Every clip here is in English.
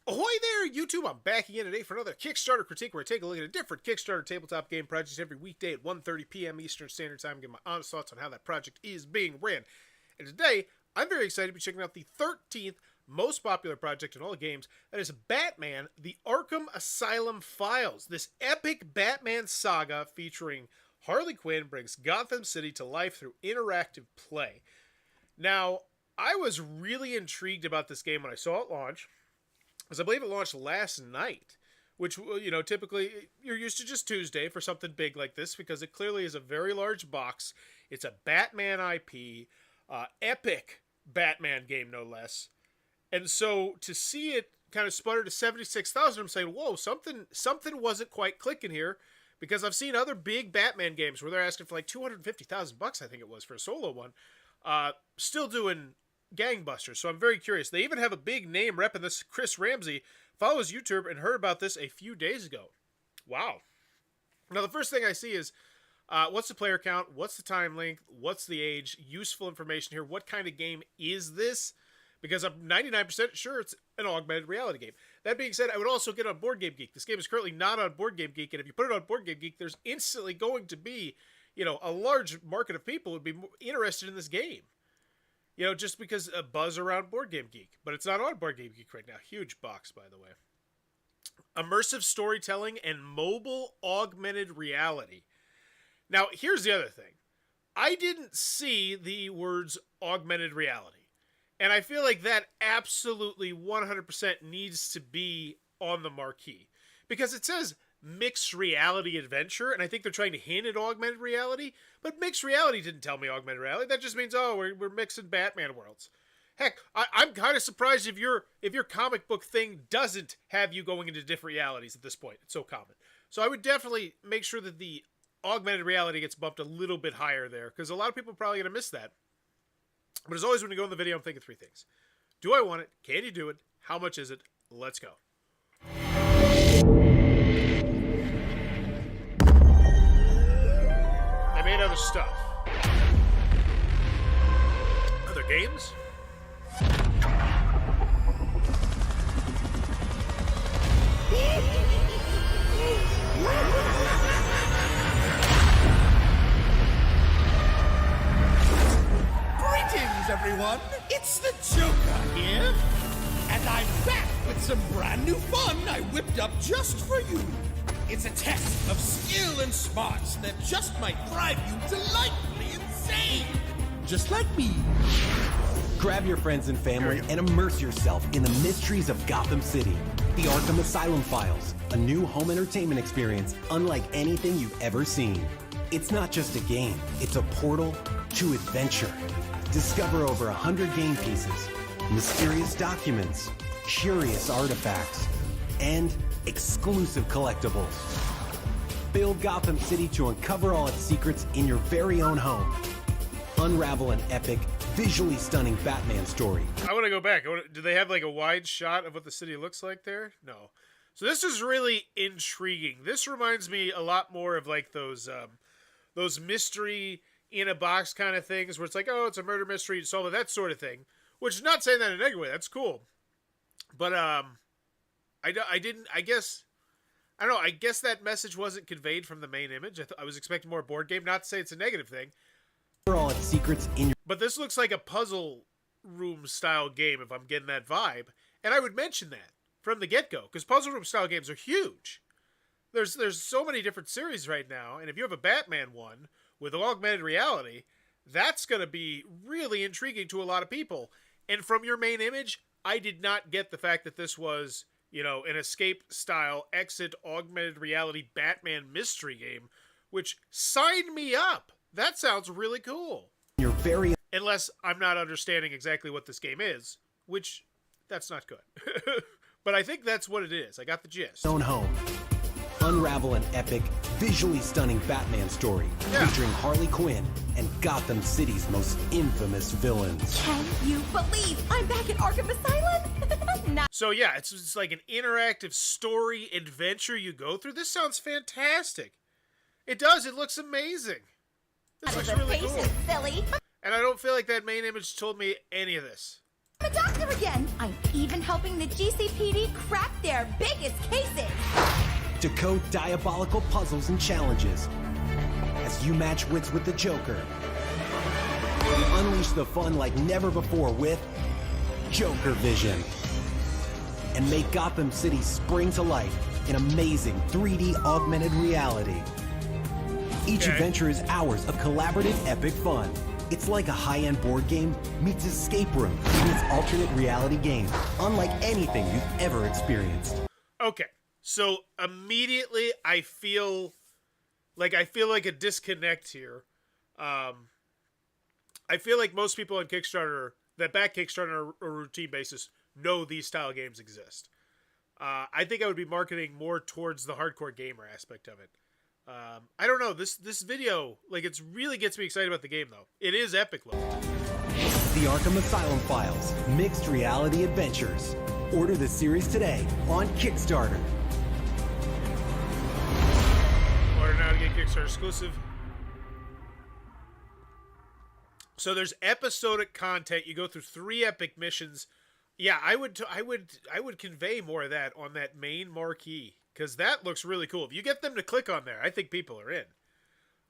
Ahoy there, YouTube! I'm back again today for another Kickstarter critique where I take a look at a different Kickstarter tabletop game project every weekday at 1:30 p.m. Eastern Standard Time and give my honest thoughts on how that project is being ran. And today, I'm very excited to be checking out the 13th most popular project in all the games. That is Batman, the Arkham Asylum Files. This epic Batman saga featuring Harley Quinn brings Gotham City to life through interactive play. Now, I was really intrigued about this game when I saw it launch, because I believe it launched last night, which, you know, typically you're used to just Tuesday for something big like this, because it clearly is a very large box. It's a Batman IP, epic Batman game, no less. And so to see it kind of sputter to 76,000, I'm saying, whoa, something wasn't quite clicking here, because I've seen other big Batman games where they're asking for like 250,000 bucks, I think it was, for a solo one, still doing gangbusters. So I'm very curious. They even have a big name repping this. Chris Ramsey follows YouTube and heard about this a few days ago. Wow. Now the first thing I see is what's the player count, what's the time length, what's the age, useful information here, what kind of game is this, because I'm 99% sure it's an augmented reality game. That being said, I would also get on Board Game Geek. This game is currently not on Board Game Geek, and if you put it on Board Game Geek, there's instantly going to be, you know, a large market of people who would be interested in this game. You know, just because a buzz around Board Game Geek. But it's not on Board Game Geek right now. Huge box, by the way. Immersive storytelling and mobile augmented reality. Now, here's the other thing. I didn't see the words augmented reality. And I feel like that absolutely 100% needs to be on the marquee. Because it says mixed reality adventure, and I think they're trying to hint at augmented reality, but mixed reality didn't tell me augmented reality. That just means, oh, we're mixing Batman worlds. Heck, I'm kind of surprised if your comic book thing doesn't have you going into different realities at this point. It's so common. So I would definitely make sure that the augmented reality gets bumped a little bit higher there, because a lot of people are probably going to miss that. But as always, when you go in the video, I'm thinking three things. Do I want it? Can you do it? How much is it? Let's go. They made other stuff. Other games? Greetings, everyone! It's the Joker here! And I'm back with some brand new fun I whipped up just for you! It's a test of skill and smarts that just might drive you delightfully insane! Just like me! Grab your friends and family and immerse yourself in the mysteries of Gotham City. The Arkham Asylum Files, a new home entertainment experience unlike anything you've ever seen. It's not just a game, it's a portal to adventure. Discover over 100 game pieces, mysterious documents, curious artifacts, and exclusive collectibles. Build Gotham City to uncover all its secrets in your very own home. Unravel an epic, visually stunning Batman story. I want to go back. Do they have like a wide shot of what the city looks like there? No. So this is really intriguing. This reminds me a lot more of like those mystery in a box kind of things where it's like, oh, it's a murder mystery, solve it, that sort of thing. Which is not saying that in a negative way. That's cool. But I guess that message wasn't conveyed from the main image. I was expecting more board game. Not to say it's a negative thing. All its secrets in your... But this looks like a puzzle room style game, if I'm getting that vibe. And I would mention that from the get-go, because puzzle room style games are huge. There's so many different series right now, and if you have a Batman one with augmented reality, that's going to be really intriguing to a lot of people. And from your main image, I did not get the fact that this was, you know, an escape-style, exit, augmented reality Batman mystery game, which sign me up. That sounds really cool. Your very... Unless I'm not understanding exactly what this game is, which, that's not good. But I think that's what it is. I got the gist. Own home. Unravel an epic, visually stunning Batman story featuring Harley Quinn and Gotham City's most infamous villains. Can you believe I'm back at Arkham Asylum? So yeah, it's like an interactive story adventure you go through. This sounds fantastic. It does. It looks amazing. This looks really cool. Silly. And I don't feel like that main image told me any of this. I'm a doctor again. I'm even helping the GCPD crack their biggest cases. Decode diabolical puzzles and challenges as you match wits with the Joker. Unleash the fun like never before with Joker Vision. And make Gotham City spring to life in amazing 3D augmented reality. Each adventure is hours of collaborative epic fun. It's like a high-end board game meets escape room meets alternate reality game, unlike anything you've ever experienced. Okay, so immediately I feel like a disconnect here. I feel like most people on Kickstarter that back Kickstarter on a routine basis know these style games exist. I think I would be marketing more towards the hardcore gamer aspect of it. I don't know. This video, like, it really gets me excited about the game, though. It is epic looking. The Arkham Asylum Files, mixed reality adventures. Order the series today on Kickstarter. Order now to get Kickstarter exclusive. So there's episodic content. You go through 3 epic missions. Yeah, I would convey more of that on that main marquee, because that looks really cool. If you get them to click on there, I think people are in.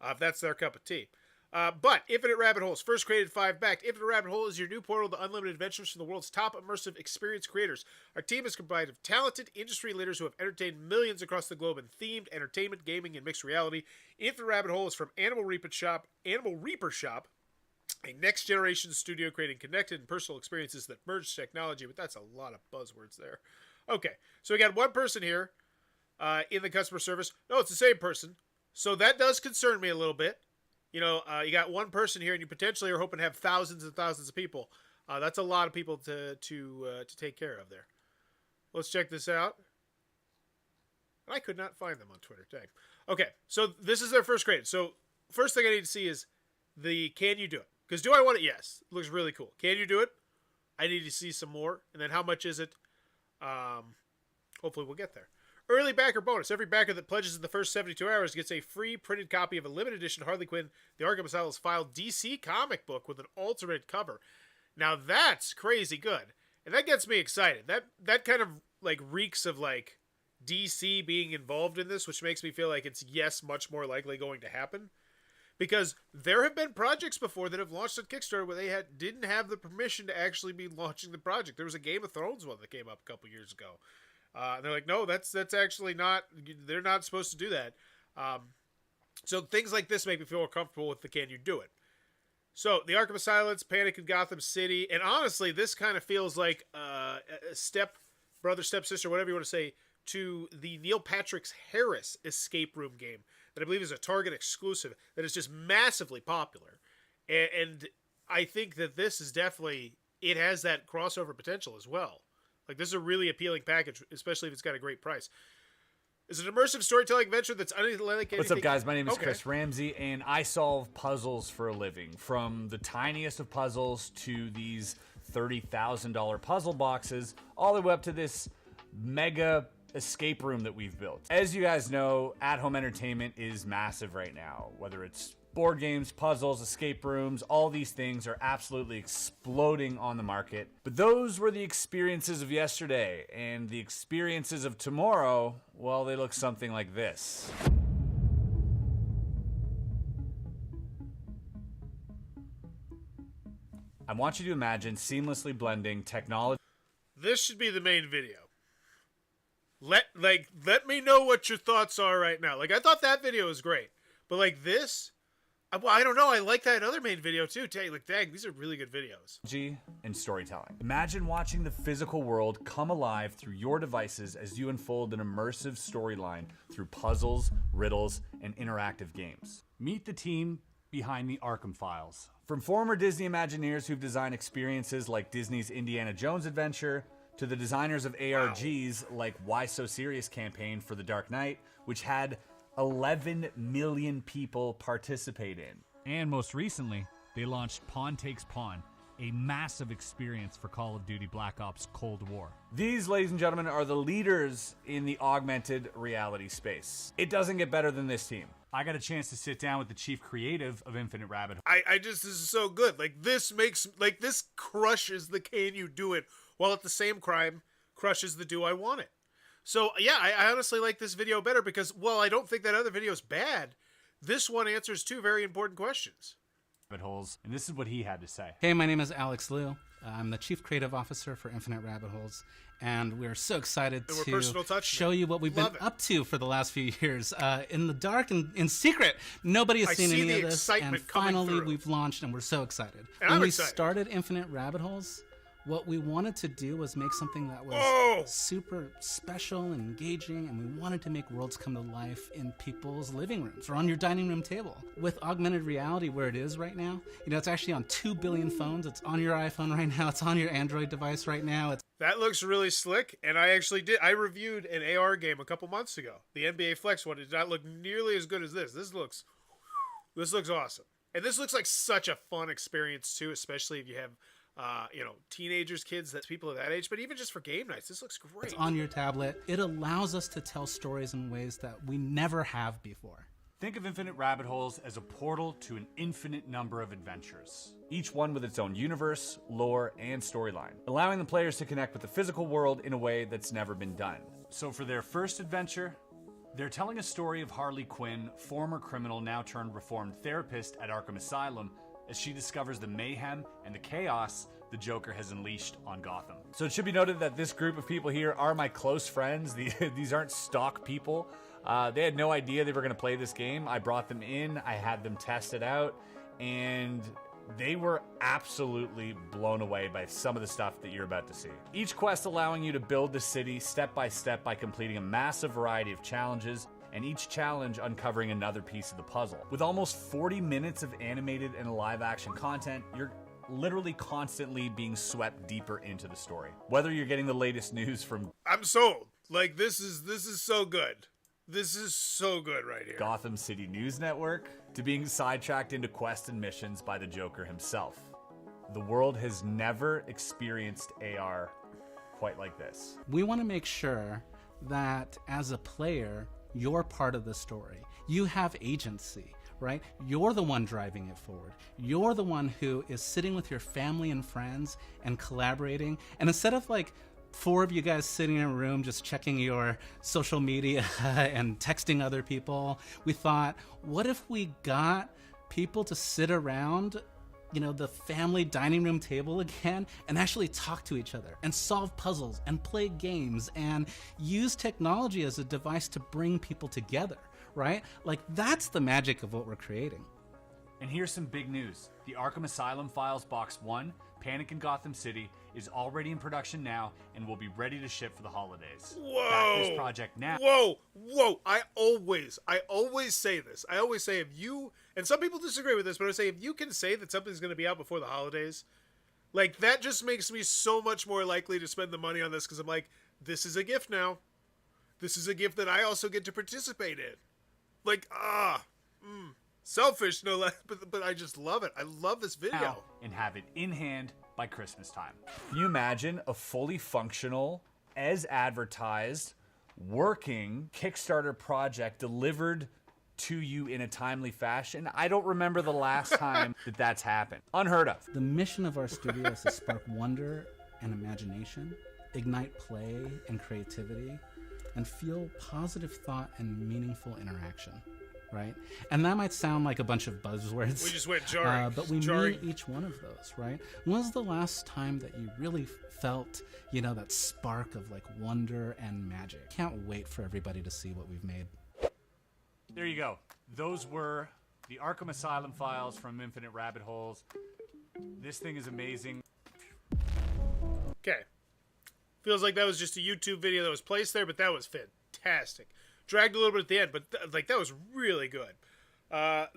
If that's their cup of tea. But Infinite Rabbit Holes, first created 5 backed. Infinite Rabbit Hole is your new portal to unlimited adventures from the world's top immersive experience creators. Our team is comprised of talented industry leaders who have entertained millions across the globe in themed entertainment, gaming, and mixed reality. Infinite Rabbit Hole is from Animal Reaper Shop, a next-generation studio creating connected and personal experiences that merge technology. But that's a lot of buzzwords there. Okay, so we got one person here in the customer service. No, it's the same person. So that does concern me a little bit. You know, you got one person here, and you potentially are hoping to have thousands and thousands of people. That's a lot of people to take care of there. Let's check this out. I could not find them on Twitter. Dang. Okay, so this is their first grade. So first thing I need to see is the can you do it? Because do I want it? Yes. It looks really cool. Can you do it? I need to see some more. And then how much is it? Hopefully we'll get there. Early backer bonus. Every backer that pledges in the first 72 hours gets a free printed copy of a limited edition Harley Quinn, the Arkham Asylum Files DC comic book with an alternate cover. Now that's crazy good. And that gets me excited. That kind of like reeks of like DC being involved in this, which makes me feel like it's much more likely going to happen. Because there have been projects before that have launched on Kickstarter where they didn't have the permission to actually be launching the project. There was a Game of Thrones one that came up a couple years ago. And they're like, no, that's actually not, they're not supposed to do that. So things like this make me feel more comfortable with the can you do it. So the Arkham Asylum, Panic in Gotham City, and honestly, this kind of feels like a step-brother, step-sister, whatever you want to say, to the Neil Patrick Harris escape room game that I believe is a Target exclusive that is just massively popular. And I think that this is definitely, it has that crossover potential as well. Like, this is a really appealing package, especially if it's got a great price. It's an immersive storytelling adventure that's unlike anything. What's up, guys? My name is Chris Ramsey, and I solve puzzles for a living. From the tiniest of puzzles to these $30,000 puzzle boxes, all the way up to this mega escape room that we've built. As you guys know, at-home entertainment is massive right now. Whether it's board games, puzzles, escape rooms, all these things are absolutely exploding on the market. But those were the experiences of yesterday, and the experiences of tomorrow, well, they look something like this. I want you to imagine seamlessly blending technology. This should be the main video. Let me know what your thoughts are right now. Like, I thought that video was great, but like this, I don't know. I like that other main video too. Like, dang, these are really good videos. And storytelling. Imagine watching the physical world come alive through your devices as you unfold an immersive storyline through puzzles, riddles, and interactive games. Meet the team behind the Arkham Files. From former Disney Imagineers who've designed experiences like Disney's Indiana Jones adventure, to the designers of ARGs like Why So Serious campaign for The Dark Knight, which had 11 million people participate in. And most recently, they launched Pawn Takes Pawn, a massive experience for Call of Duty Black Ops Cold War. These, ladies and gentlemen, are the leaders in the augmented reality space. It doesn't get better than this team. I got a chance to sit down with the chief creative of Infinite Rabbit Hole. This is so good. Like, this crushes the can you do it, while at the same time crushes the do I want it. So, yeah, I honestly like this video better because, while I don't think that other video is bad, this one answers two very important questions. Rabbit Holes, and this is what he had to say. Hey, my name is Alex Liu. I'm the Chief Creative Officer for Infinite Rabbit Holes, and we're so excited to show you what we've been up to for the last few years. In the dark and in secret, nobody has seen any of this, and finally we've launched, and we're so excited. When we started Infinite Rabbit Holes, what we wanted to do was make something that was super special and engaging, and we wanted to make worlds come to life in people's living rooms or on your dining room table. With augmented reality where it is right now, it's actually on 2 billion phones. It's on your iPhone right now. It's on your Android device right now. That looks really slick, and I reviewed an AR game a couple months ago. The NBA Flex one did not look nearly as good as this. This looks awesome. And this looks like such a fun experience too, especially if you have teenagers, kids, that's people of that age, but even just for game nights, this looks great. It's on your tablet. It allows us to tell stories in ways that we never have before. Think of Infinite Rabbit Holes as a portal to an infinite number of adventures. Each one with its own universe, lore, and storyline, allowing the players to connect with the physical world in a way that's never been done. So for their first adventure, they're telling a story of Harley Quinn, former criminal now turned reformed therapist at Arkham Asylum, as she discovers the mayhem and the chaos the Joker has unleashed on Gotham. So it should be noted that this group of people here are my close friends. These aren't stock people. They had no idea they were going to play this game. I brought them in, I had them test it out, and they were absolutely blown away by some of the stuff that you're about to see. Each quest allowing you to build the city step by step by completing a massive variety of challenges, and each challenge uncovering another piece of the puzzle. With almost 40 minutes of animated and live action content, you're literally constantly being swept deeper into the story. Whether you're getting the latest news from... I'm sold. Like, this is so good. This is so good right here. Gotham City News Network, to being sidetracked into quests and missions by the Joker himself. The world has never experienced AR quite like this. We want to make sure that as a player, you're part of the story. You have agency, right? You're the one driving it forward. You're the one who is sitting with your family and friends and collaborating. And instead of like 4 of you guys sitting in a room just checking your social media and texting other people, we thought, what if we got people to sit around the family dining room table again and actually talk to each other and solve puzzles and play games and use technology as a device to bring people together, right? Like, that's the magic of what we're creating. And here's some big news. The Arkham Asylum Files Box 1, Panic in Gotham City, is already in production now and will be ready to ship for the holidays. Whoa! Back this project now. Whoa! I always say this. I always say, if you, and some people disagree with this, but I say if you can say that something's going to be out before the holidays, like, that just makes me so much more likely to spend the money on this, because I'm like, this is a gift now. This is a gift that I also get to participate in. Like, selfish, no less, but I just love it. I love this video. Now, and have it in hand by Christmas time. Can you imagine a fully functional, as advertised, working Kickstarter project delivered to you in a timely fashion? I don't remember the last time that's happened. Unheard of. The mission of our studio is to spark wonder and imagination, ignite play and creativity, and feel positive thought and meaningful interaction. Right? And that might sound like a bunch of buzzwords. We just went jarring. But we mean each one of those, right? When was the last time that you really felt, that spark of like wonder and magic? Can't wait for everybody to see what we've made. There you go. Those were the Arkham Asylum Files from Infinite Rabbit Holes. This thing is amazing. Okay. Feels like that was just a YouTube video that was placed there, but that was fantastic. Dragged a little bit at the end, but that was really good.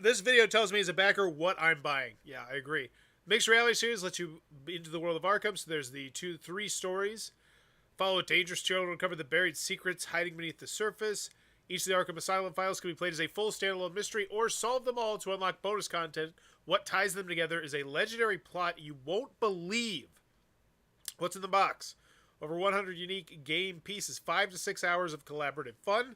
This video tells me as a backer what I'm buying. Yeah, I agree. Mixed reality series lets you into the world of Arkham. So there's the 3 stories. Follow a dangerous trail to uncover the buried secrets hiding beneath the surface. Each of the Arkham Asylum files can be played as a full standalone mystery or solve them all to unlock bonus content. What ties them together is a legendary plot you won't believe. What's in the box? Over 100 unique game pieces, 5 to 6 hours of collaborative fun.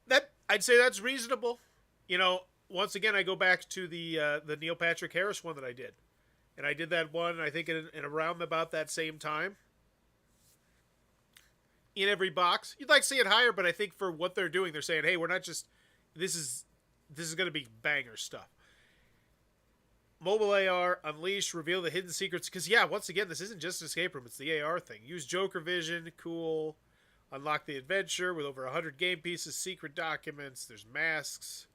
That I'd say that's reasonable. You know, once again, I go back to the Neil Patrick Harris one that I did. And I did that one, I think, in around about that same time. In every box. You'd like to see it higher, but I think for what they're doing, they're saying, hey, we're not just... This is going to be banger stuff. Mobile AR, unleash, reveal the hidden secrets. Because, yeah, once again, this isn't just an escape room. It's the AR thing. Use Joker Vision. Cool. Unlock the adventure with over 100 game pieces, secret documents. There's masks.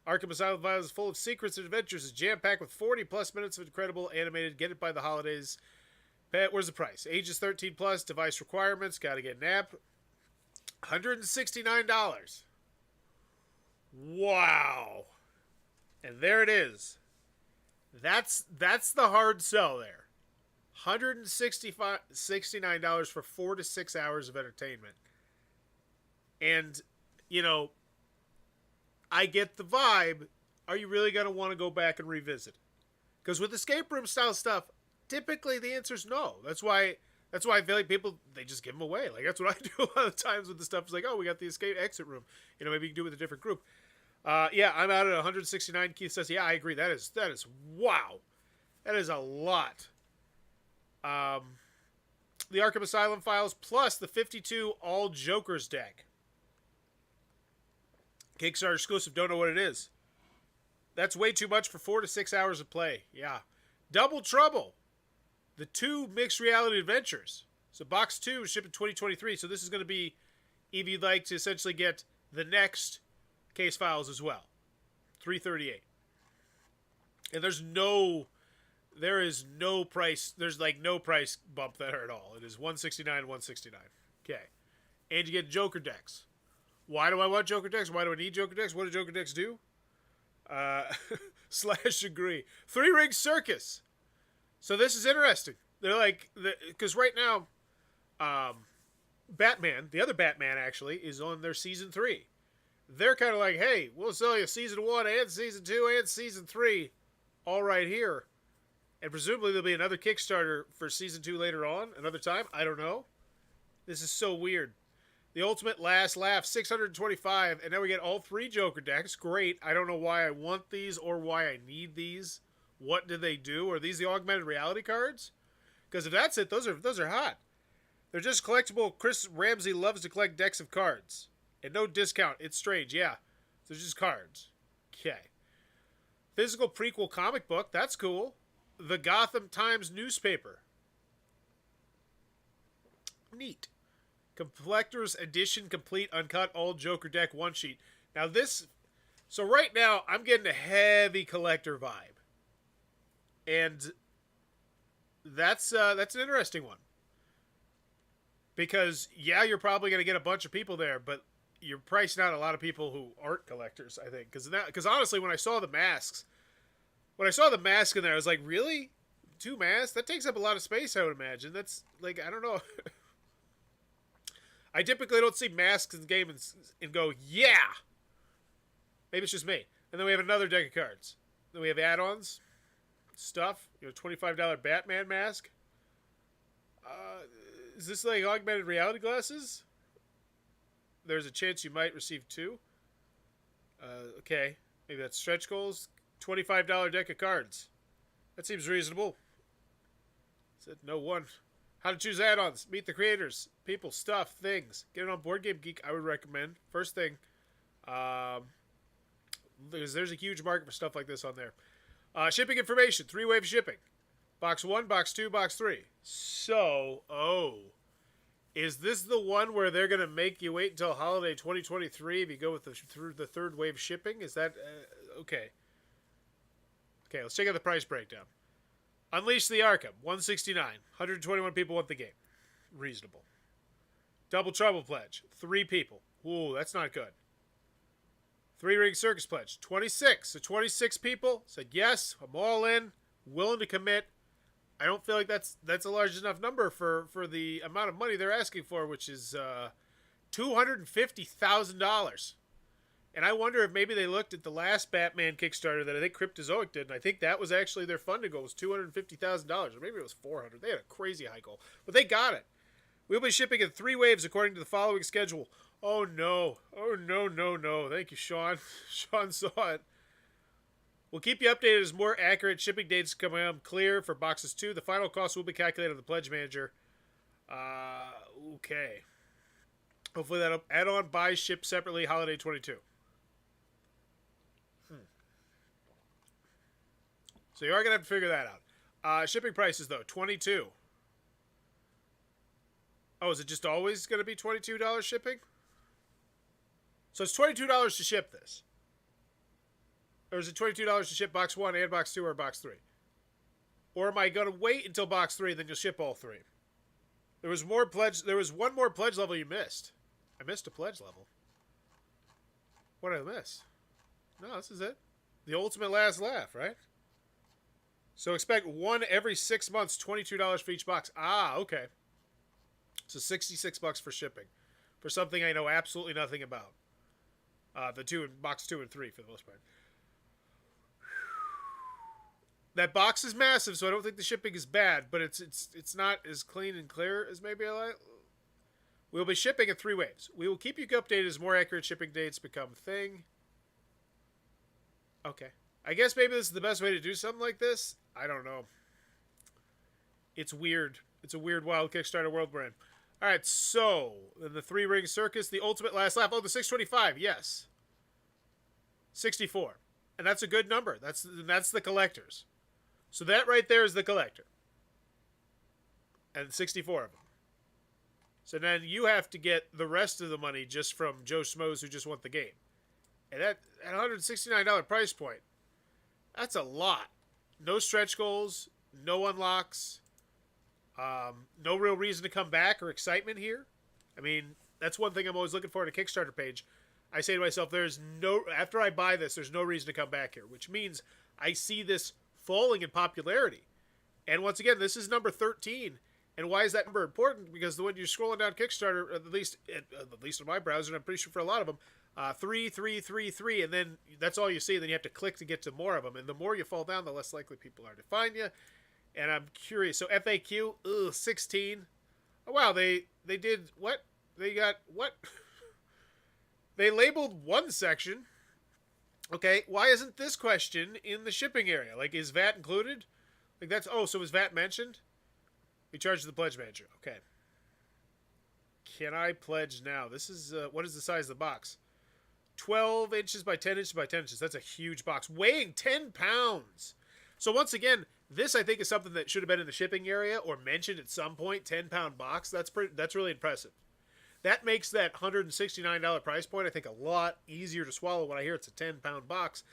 Arkham Asylum Files is full of secrets and adventures. It's jam-packed with 40-plus minutes of incredible animated. Get it by the holidays. Where's the price? Ages 13-plus. Device requirements. Got to get an app. $169. Wow. And there it is. That's the hard sell there. $169 for 4 to 6 hours of entertainment. And, you know, I get the vibe. Are you really going to want to go back and revisit? Because with escape room style stuff, typically the answer is no. That's why I feel like people, they just give them away. Like, that's what I do a lot of times with the stuff. It's like, oh, we got the escape exit room. You know, maybe you can do it with a different group. Yeah, I'm out at 169. Keith says, yeah, I agree. That is wow. That is a lot. The Arkham Asylum files plus the 52 All Jokers deck. Kickstarter exclusive. Don't know what it is. That's way too much for 4 to 6 hours of play. Yeah. Double Trouble. The 2 mixed reality adventures. So box 2 is shipping 2023. So this is going to be if you'd like to essentially get the next case files as well. $338. And there is no price. There's like no price bump there at all. It is $169, $169. Okay. And you get Joker decks. Why do I want Joker decks? Why do I need Joker decks? What do Joker decks do? Slash agree. 3-ring circus. So this is interesting. They're like, because right now, Batman, the other Batman actually, is on their season 3. They're kind of like, hey, we'll sell you season 1 and season 2 and season 3 all right here. And presumably there'll be another Kickstarter for season 2 later on, another time. I don't know. This is so weird. The Ultimate Last Laugh, $625, and now we get all 3 Joker decks. Great. I don't know why I want these or why I need these. What did they do? Are these the augmented reality cards? Because if that's it, those are hot. They're just collectible. Chris Ramsey loves to collect decks of cards. And no discount. It's strange, yeah. They're just cards. Okay. Physical prequel comic book. That's cool. The Gotham Times newspaper. Neat. Collector's Edition complete uncut all Joker deck one sheet. Now this, so right now I'm getting a heavy collector vibe, and that's an interesting one. Because yeah, you're probably going to get a bunch of people there, but you're pricing out a lot of people who aren't collectors. I think because honestly, when I saw the masks, in there, I was like, really, 2 masks? That takes up a lot of space. I would imagine. That's like, I don't know. I typically don't see masks in the game and go, yeah! Maybe it's just me. And then we have another deck of cards. Then we have add-ons, stuff, $25 Batman mask. Is this like augmented reality glasses? There's a chance you might receive 2. Okay, maybe that's stretch goals. $25 deck of cards. That seems reasonable. Said no one. How to choose add-ons. Meet the creators. People, stuff, things. Get it on Board Game Geek, I would recommend. First thing. Because there's a huge market for stuff like this on there. Shipping information. 3-wave shipping. Box 1, Box 2, Box 3. So, is this the one where they're going to make you wait until holiday 2023 if you go with through the 3rd wave shipping? Is that... okay. Okay, let's check out the price breakdown. Unleash the Arkham, $169. 121 people want the game. Reasonable. Double Trouble pledge, 3 people. Ooh, that's not good. 3-ring circus pledge, 26. So 26 people said, yes, I'm all in, willing to commit. I don't feel like that's a large enough number for the amount of money they're asking for, which is $250,000. And I wonder if maybe they looked at the last Batman Kickstarter that I think Cryptozoic did, and I think that was actually their funding goal was $250,000, or maybe it was $400,000. They had a crazy high goal, but they got it. We'll be shipping in 3 waves according to the following schedule. Oh no! Oh no! No no! Thank you, Sean. Sean saw it. We'll keep you updated as more accurate shipping dates come clear for boxes 2. The final cost will be calculated on the Pledge Manager. Okay. Hopefully that'll add-on buy ship separately holiday 22. So you are going to have to figure that out. Shipping prices, though, $22. Oh, is it just always going to be $22 shipping? So it's $22 to ship this. Or is it $22 to ship box 1 and box 2 or box 3? Or am I going to wait until box 3 and then you'll ship all 3? There was one more pledge level you missed. I missed a pledge level. What did I miss? No, this is it. The ultimate last laugh, right? So expect one every 6 months, $22 for each box. Ah, okay. So $66 for shipping. For something I know absolutely nothing about. Box 2 and 3 for the most part. That box is massive, so I don't think the shipping is bad, but it's not as clean and clear as maybe I like. We'll be shipping in 3 waves. We will keep you updated as more accurate shipping dates become a thing. Okay. I guess maybe this is the best way to do something like this. I don't know. It's weird. It's a weird, wild Kickstarter world we're in. All right, so in the 3-ring circus, the ultimate last laugh. Oh, the 625. Yes. 64, and that's a good number. That's the collectors. So that right there is the collector, and 64 of them. So then you have to get the rest of the money just from Joe Schmoes who just want the game, and at $169 price point, that's a lot. No stretch goals, no unlocks. No real reason to come back or excitement here. I mean, that's one thing I'm always looking for in a Kickstarter page. I say to myself, after I buy this, there's no reason to come back here, which means I see this falling in popularity. And once again, this is number 13. And why is that number important? Because when you're scrolling down Kickstarter, at least on my browser, and I'm pretty sure for a lot of them, 3, 3, 3, 3, and then that's all you see. Then you have to click to get to more of them. And the more you fall down, the less likely people are to find you. And I'm curious. So FAQ, 16. Oh, wow, they did what? They got what? They labeled one section. Okay, why isn't this question in the shipping area? Like, is VAT included? Like, so is VAT mentioned? We charge the Pledge Manager. Okay. Can I pledge now? This is, what is the size of the box? 12 inches by 10 inches by 10 inches. That's a huge box. Weighing 10 pounds. So once again, this I think is something that should have been in the shipping area or mentioned at some point. 10-pound box. That's really impressive. That makes that $169 price point, I think, a lot easier to swallow when I hear it's a 10-pound box.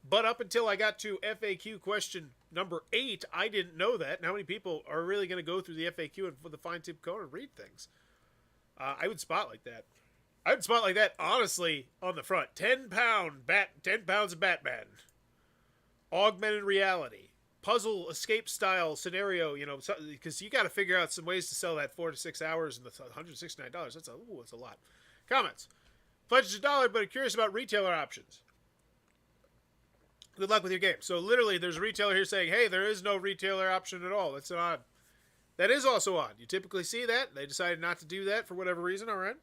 But up until I got to FAQ question number 8, I didn't know that. And how many people are really going to go through the FAQ and with the fine-tip code and read things? I would spot like that. I would spot like that, honestly, on the front. 10 pounds of Batman. Augmented reality. Puzzle escape style scenario, because you got to figure out some ways to sell that 4 to 6 hours and the $169. That's a lot. Comments. Pledged $1, but I'm curious about retailer options. Good luck with your game. So literally, there's a retailer here saying, hey, there is no retailer option at all. That's an odd. That is also odd. You typically see that. They decided not to do that for whatever reason, all right?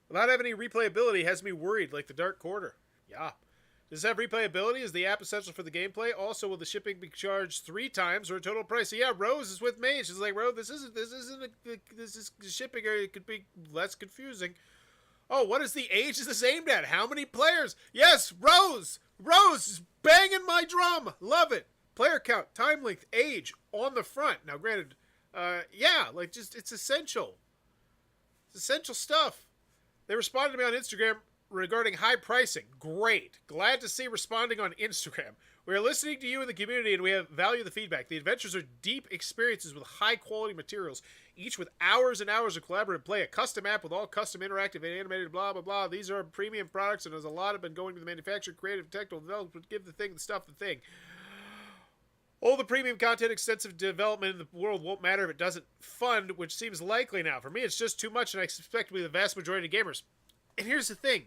Without having any replayability has me worried, like the Dark Quarter. Yeah. Does it have replayability? Is the app essential for the gameplay? Also, will the shipping be charged 3 times or a total price? So yeah, Rose is with me. She's like, Rose, this is shipping area. It could be less confusing. Oh, what is the age is this aimed at? How many players? Yes, Rose is banging my drum. Love it. Player count, time length, age on the front. Now, granted, it's essential. It's essential stuff. They responded to me on Instagram regarding high pricing. Great. Glad to see responding on Instagram. We are listening to you in the community and we have value the feedback. The adventures are deep experiences with high quality materials, each with hours and hours of collaborative play, a custom app with all custom interactive and animated blah, blah, blah. These are premium products and there's a lot have been going to the manufacturer, creative, technical development, give the thing. All the premium content, extensive development in the world won't matter if it doesn't fund, which seems likely now. For me, it's just too much and I expect to be the vast majority of gamers. And here's the thing.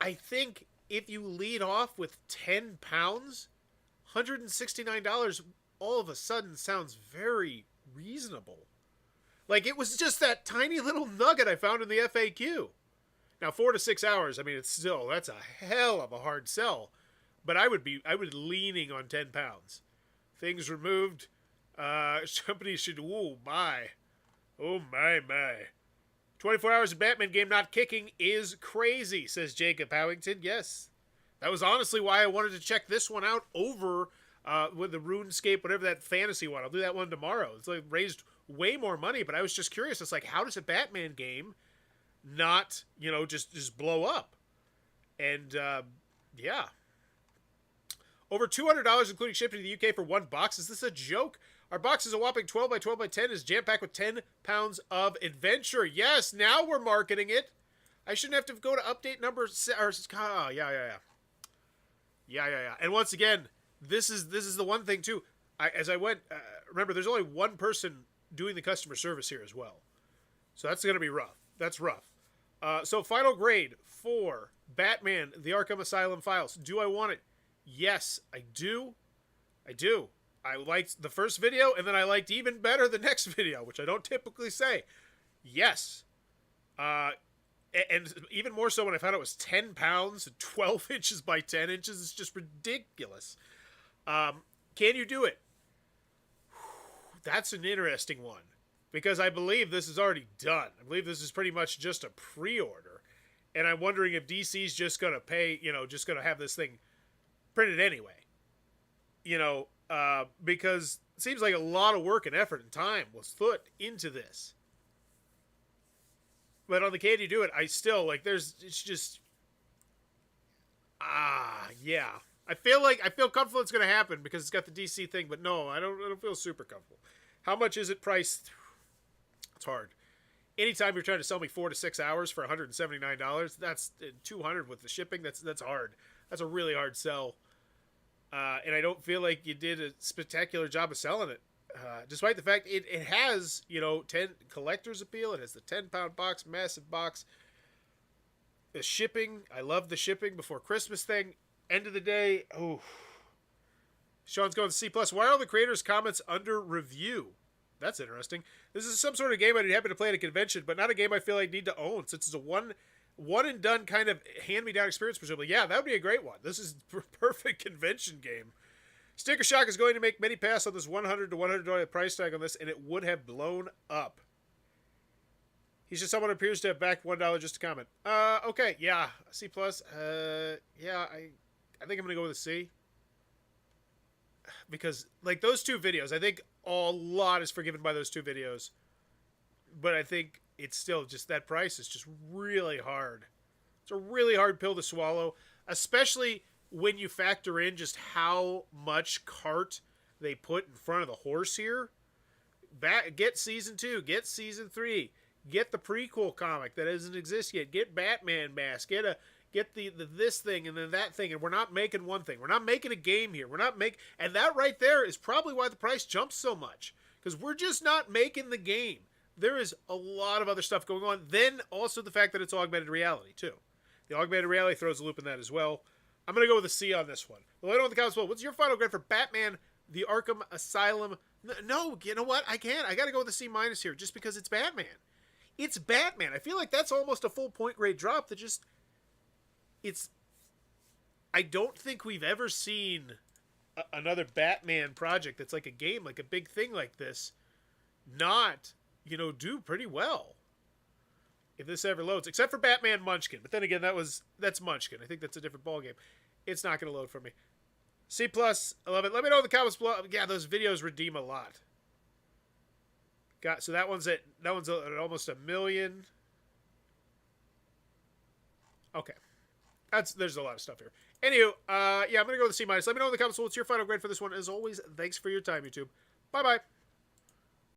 I think if you lead off with £10, $169 all of a sudden sounds very reasonable. Like, it was just that tiny little nugget I found in the FAQ. Now, 4 to 6 hours, I mean, that's a hell of a hard sell. But I would leaning on £10. Things removed. Companies should, oh my. 24 hours of Batman game not kicking is crazy, says Jacob Howington. Yes. That was honestly why I wanted to check this one out over with the RuneScape, whatever that fantasy one. I'll do that one tomorrow. It's like raised way more money, but I was just curious. It's like, how does a Batman game not, just blow up? And, yeah. Over $200, including shipping to the UK for one box. Is this a joke? Our box is a whopping 12 by 12 by 10. Is jam-packed with 10 pounds of adventure. Yes, now we're marketing it. I shouldn't have to go to update number... Yeah. And once again, this is the one thing, too. As I went... remember, there's only one person doing the customer service here as well. So that's going to be rough. That's rough. So final grade for Batman, the Arkham Asylum Files. Do I want it? Yes, I do. I liked the first video, and then I liked even better the next video, which I don't typically say. Yes. And even more so when I found out it was 10 pounds, 12 inches by 10 inches. It's just ridiculous. Can you do it? That's an interesting one, because I believe this is already done. I believe this is pretty much just a pre-order, and I'm wondering if DC's just going to pay, just going to have this thing printed anyway. Because it seems like a lot of work and effort and time was put into this. But on the Can You Do It, I still, it's just... yeah. I feel comfortable it's going to happen because it's got the DC thing, but no, I don't feel super comfortable. How much is it priced? It's hard. Anytime you're trying to sell me 4 to 6 hours for $179, that's $200 with the shipping. That's hard. That's a really hard sell. And I don't feel like you did a spectacular job of selling it. Despite the fact it has, 10 collector's appeal. It has the 10-pound box, massive box. The shipping, I love the shipping before Christmas thing. End of the day, Sean's going C+. Why are all the creators' comments under review? That's interesting. This is some sort of game I'd be happy to play at a convention, but not a game I feel I need to own, since it's a one and done kind of hand-me-down experience, presumably. Yeah, that would be a great one. This is a perfect convention game. Sticker Shock is going to make many pass on this $100 to $100 price tag on this, and it would have blown up. He's just someone who appears to have backed $1 just to comment. Okay, yeah, C+. Yeah, I think I'm going to go with a C. Because, those two videos, I think a lot is forgiven by those two videos. But I think it's still just, that price is just really hard. It's a really hard pill to swallow, especially when you factor in just how much cart they put in front of the horse here. Get Season 2, get Season 3, get the prequel comic that doesn't exist yet, get Batman Mask, get the this thing and then that thing, and we're not making one thing. We're not making a game here. And that right there is probably why the price jumps so much, because we're just not making the game. There is a lot of other stuff going on. Then also the fact that it's augmented reality too. The augmented reality throws a loop in that as well. I'm going to go with a C on this one. Well, let me know in the comments below. What's your final grade for Batman, the Arkham Asylum? No, you know what? I can't. I got to go with a C- here just because it's Batman. It's Batman. I feel like that's almost a full point grade drop. I don't think we've ever seen another Batman project that's like a game, like a big thing like this, not, do pretty well. If this ever loads, except for Batman Munchkin. But then again, that's Munchkin. I think that's a different ballgame. It's not going to load for me. C+, I love it. Let me know in the comments below. Yeah, those videos redeem a lot. So that one's at almost 1 million. Okay. There's a lot of stuff here. Anywho, yeah, I'm going to go with the C-. Let me know in the comments below what's your final grade for this one. As always, thanks for your time, YouTube. Bye-bye.